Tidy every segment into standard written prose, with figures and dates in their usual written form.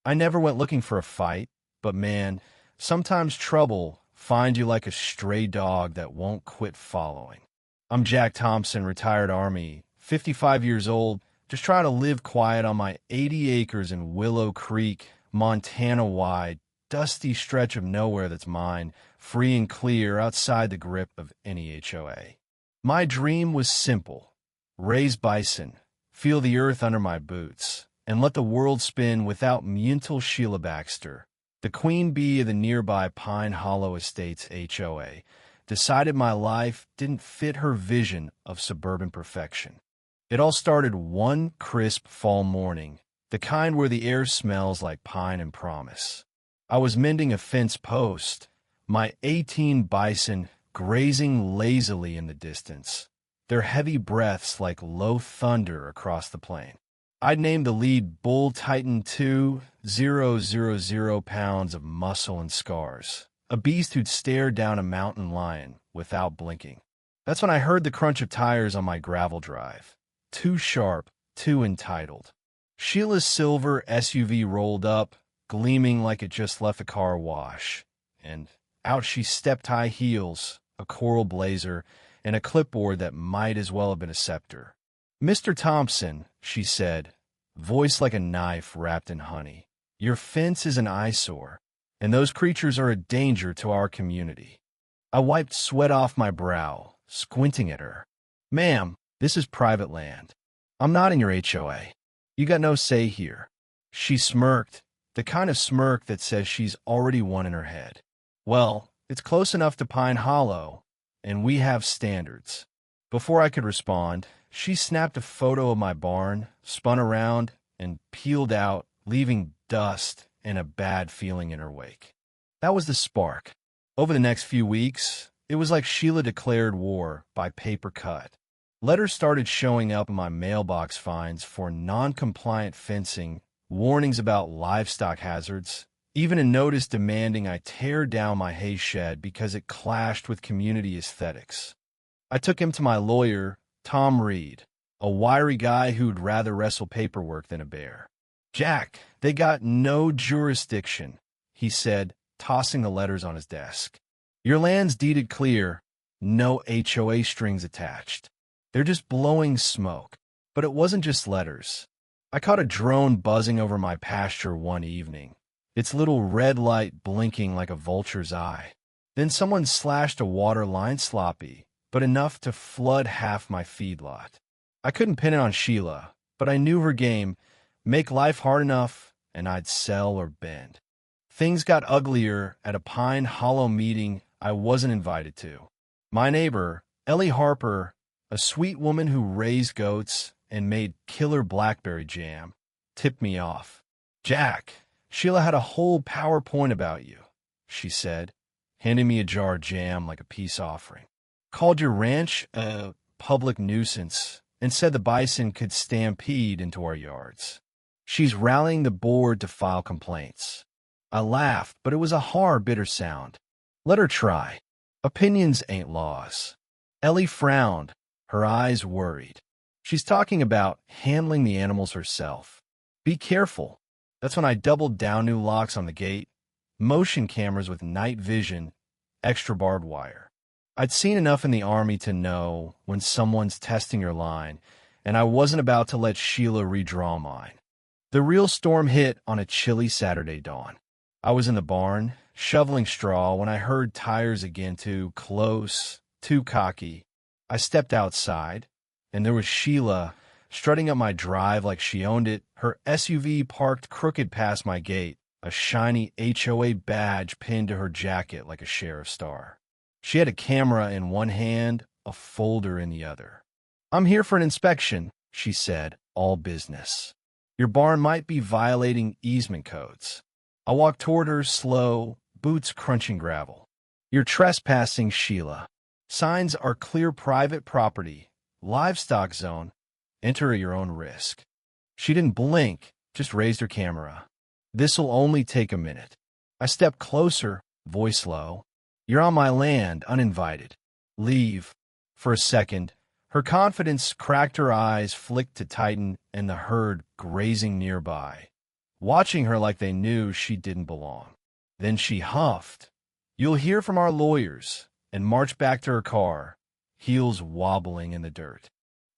I never went looking for a fight, but man, sometimes trouble finds you like a stray dog that won't quit following. I'm Jack Thompson, retired Army, 55 years old, just trying to live quiet on my 80 acres in Willow Creek, Montana-wide, dusty stretch of nowhere that's mine, free and clear outside the grip of any HOA. My dream was simple: raise bison, feel the earth under my boots, and let the world spin without mutinal Sheila Baxter, the queen bee of the nearby Pine Hollow Estates HOA, decided my life didn't fit her vision of suburban perfection. It all started one crisp fall morning, the kind where the air smells like pine and promise. I was mending a fence post, my 18 bison grazing lazily in the distance, their heavy breaths like low thunder across the plain. I'd named the lead Bull Titan 2,000 pounds of muscle and scars, a beast who'd stare down a mountain lion without blinking. That's when I heard the crunch of tires on my gravel drive. Too sharp, too entitled. Sheila's silver SUV rolled up, gleaming like it just left a car wash, and out she stepped, high heels, a coral blazer, and a clipboard that might as well have been a scepter. "Mr. Thompson," she said, voice like a knife wrapped in honey, "your fence is an eyesore, and those creatures are a danger to our community." I wiped sweat off my brow, squinting at her. "Ma'am, this is private land. I'm not in your HOA. You got no say here." She smirked, the kind of smirk that says she's already won in her head. "Well, it's close enough to Pine Hollow, and we have standards." Before I could respond, she snapped a photo of my barn, spun around, and peeled out, leaving dust and a bad feeling in her wake. That was the spark. Over the next few weeks, it was like Sheila declared war by paper cut. Letters started showing up in my mailbox fines for non-compliant fencing, warnings about livestock hazards, even a notice demanding I tear down my hay shed because it clashed with community aesthetics. I took him to my lawyer, Tom Reed, a wiry guy who'd rather wrestle paperwork than a bear. "Jack, they got no jurisdiction," he said, tossing the letters on his desk. "Your land's deeded clear, no HOA strings attached. They're just blowing smoke." But it wasn't just letters. I caught a drone buzzing over my pasture one evening, its little red light blinking like a vulture's eye. Then someone slashed a water line sloppy, but enough to flood half my feedlot. I couldn't pin it on Sheila, but I knew her game: make life hard enough, and I'd sell or bend. Things got uglier at a Pine Hollow meeting I wasn't invited to. My neighbor, Ellie Harper, a sweet woman who raised goats and made killer blackberry jam, tipped me off. "Jack, Sheila had a whole PowerPoint about you," she said, handing me a jar of jam like a peace offering. "Called your ranch a public nuisance and said the bison could stampede into our yards. She's rallying the board to file complaints." I laughed, but it was a hard, bitter sound. "Let her try. Opinions ain't laws." Ellie frowned, her eyes worried. "She's talking about handling the animals herself. Be careful." That's when I doubled down new locks on the gate, motion cameras with night vision, extra barbed wire. I'd seen enough in the Army to know when someone's testing your line, and I wasn't about to let Sheila redraw mine. The real storm hit on a chilly Saturday dawn. I was in the barn, shoveling straw, when I heard tires again, too close, too cocky. I stepped outside, and there was Sheila, strutting up my drive like she owned it, her SUV parked crooked past my gate, a shiny HOA badge pinned to her jacket like a sheriff's star. She had a camera in one hand, a folder in the other. "I'm here for an inspection," she said, all business. "Your barn might be violating easement codes." I walked toward her, slow, boots crunching gravel. "You're trespassing, Sheila. Signs are clear private property, livestock zone. Enter at your own risk." She didn't blink, just raised her camera. "This'll only take a minute." I stepped closer, voice low. "You're on my land, uninvited. Leave." For a second, her confidence cracked, her eyes flicked to Titan and the herd grazing nearby. watching her like they knew she didn't belong. Then she huffed, "You'll hear from our lawyers," and marched back to her car, heels wobbling in the dirt.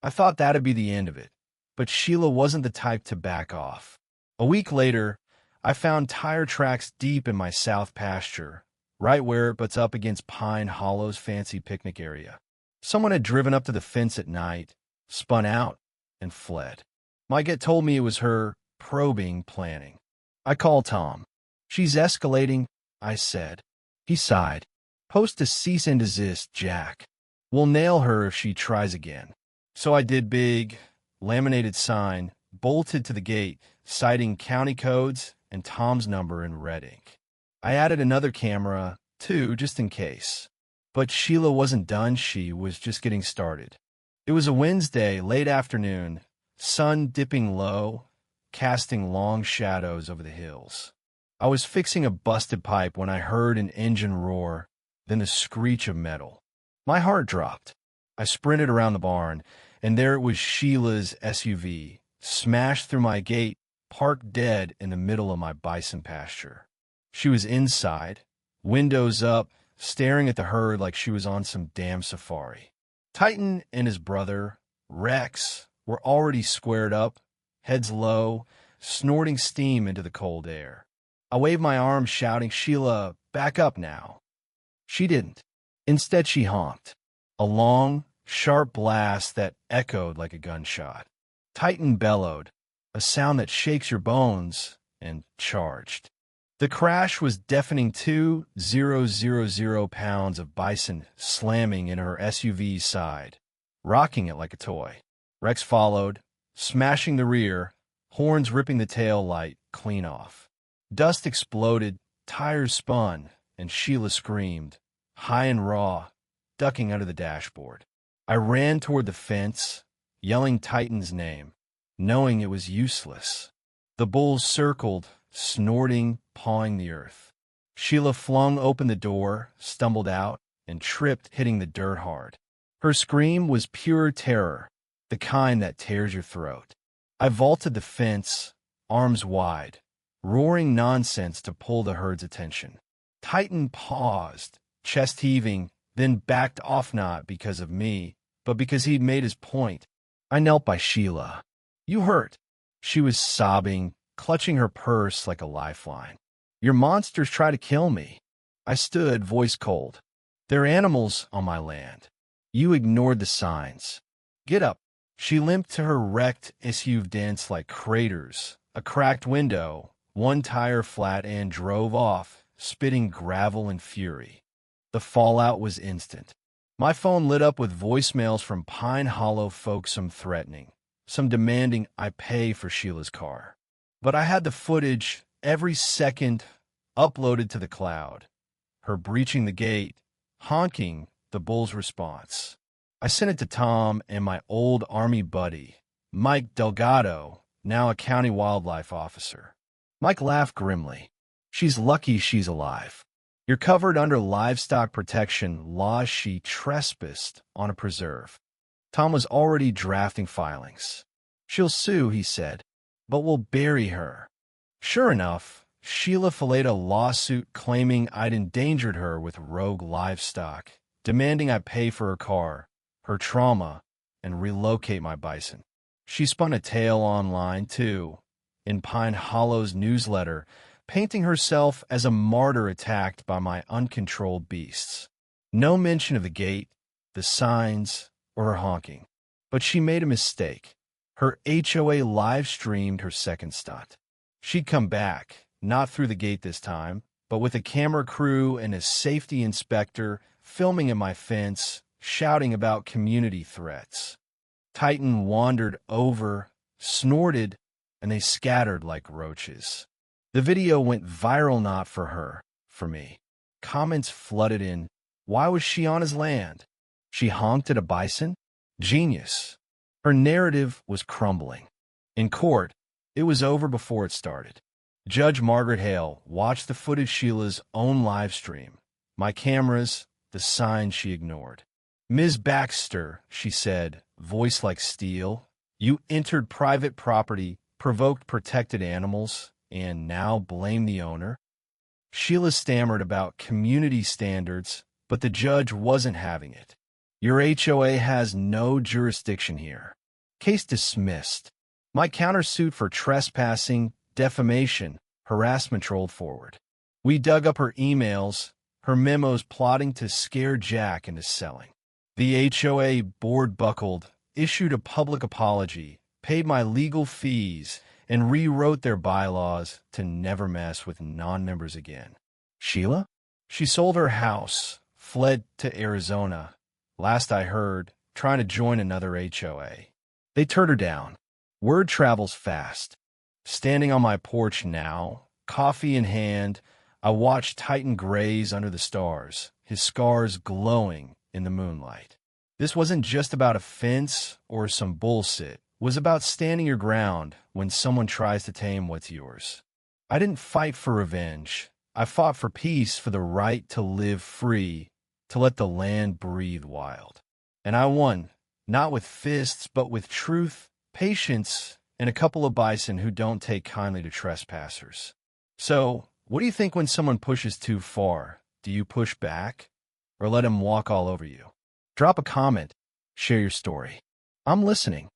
I thought that'd be the end of it, but Sheila wasn't the type to back off. A week later, I found tire tracks deep in my south pasture, right where it butts up against Pine Hollow's fancy picnic area. Someone had driven up to the fence at night, spun out, and fled. My gut told me it was her probing planning. I called Tom. "She's escalating," I said. He sighed. "Post a cease and desist, Jack. We'll nail her if she tries again." So I did big, laminated sign, bolted to the gate, citing county codes and Tom's number in red ink. I added another camera, too, just in case. But Sheila wasn't done. She was just getting started. It was a Wednesday, late afternoon, sun dipping low, casting long shadows over the hills. I was fixing a busted pipe when I heard an engine roar, then the screech of metal. My heart dropped. I sprinted around the barn, and there it was, Sheila's SUV, smashed through my gate, parked dead in the middle of my bison pasture. She was inside, windows up, staring at the herd like she was on some damn safari. Titan and his brother, Rex, were already squared up, heads low, snorting steam into the cold air. I waved my arm, shouting, "Sheila, back up now." She didn't. Instead, she honked. A long, sharp blast that echoed like a gunshot. Titan bellowed, a sound that shakes your bones, and charged. The crash was deafening. 2,000 pounds of bison slamming in her SUV's side, rocking it like a toy. Rex followed, smashing the rear, horns ripping the tail light clean off. Dust exploded, tires spun, and Sheila screamed, high and raw, ducking under the dashboard. I ran toward the fence, yelling Titan's name, knowing it was useless. The bulls circled, snorting, pawing the earth. Sheila flung open the door, stumbled out, and tripped, hitting the dirt hard. Her scream was pure terror, the kind that tears your throat. I vaulted the fence, arms wide, roaring nonsense to pull the herd's attention. Titan paused, chest heaving, then backed off, not because of me, but because he'd made his point. I knelt by Sheila. "You hurt?" She was sobbing, clutching her purse like a lifeline. "Your monsters try to kill me." I stood, voice cold. "There are animals on my land. You ignored the signs. Get up." She limped to her wrecked SUV, dents like craters, a cracked window, one tire flat, and drove off, spitting gravel and fury. The fallout was instant. My phone lit up with voicemails from Pine Hollow folks, some threatening, some demanding I pay for Sheila's car. But I had the footage, every second, uploaded to the cloud. Her breaching the gate, honking the bull's response. I sent it to Tom and my old Army buddy, Mike Delgado, now a county wildlife officer. Mike laughed grimly. "She's lucky she's alive. You're covered under livestock protection laws. She trespassed on a preserve." Tom was already drafting filings. "She'll sue," he said, "but we'll bury her." Sure enough, Sheila filed a lawsuit claiming I'd endangered her with rogue livestock, demanding I pay for her car, her trauma, and relocate my bison. She spun a tale online, too, in Pine Hollow's newsletter, painting herself as a martyr attacked by my uncontrolled beasts. No mention of the gate, the signs, or her honking. But she made a mistake. Her HOA live-streamed her second stunt. She'd come back, not through the gate this time, but with a camera crew and a safety inspector filming at my fence, shouting about community threats. Titan wandered over, snorted, and they scattered like roaches. The video went viral, not for her, for me. Comments flooded in. Why was she on his land? She honked at a bison? Genius. Her narrative was crumbling. In court, it was over before it started. Judge Margaret Hale watched the footage, Sheila's own live stream, my cameras, the signs she ignored. "Ms. Baxter," she said, voice like steel, "you entered private property, provoked protected animals, and now blame the owner? Sheila stammered about community standards, but the judge wasn't having it. Your HOA has no jurisdiction here. Case dismissed. My countersuit for trespassing, defamation, harassment rolled forward. We dug up her emails, her memos plotting to scare Jack into selling. The HOA board buckled, issued a public apology, paid my legal fees, and rewrote their bylaws to never mess with non-members again. Sheila? She sold her house, fled to Arizona. Last I heard, trying to join another HOA. They turned her down. Word travels fast. Standing on my porch now, coffee in hand, I watched Titan graze under the stars, his scars glowing in the moonlight. This wasn't just about a fence or some bullshit. It was about standing your ground when someone tries to tame what's yours. I didn't fight for revenge. I fought for peace, for the right to live free, to let the land breathe wild. And I won, not with fists, but with truth, patience, and a couple of bison who don't take kindly to trespassers. So, what do you think when someone pushes too far? Do you push back? Or let him walk all over you? Drop a comment. Share your story. I'm listening.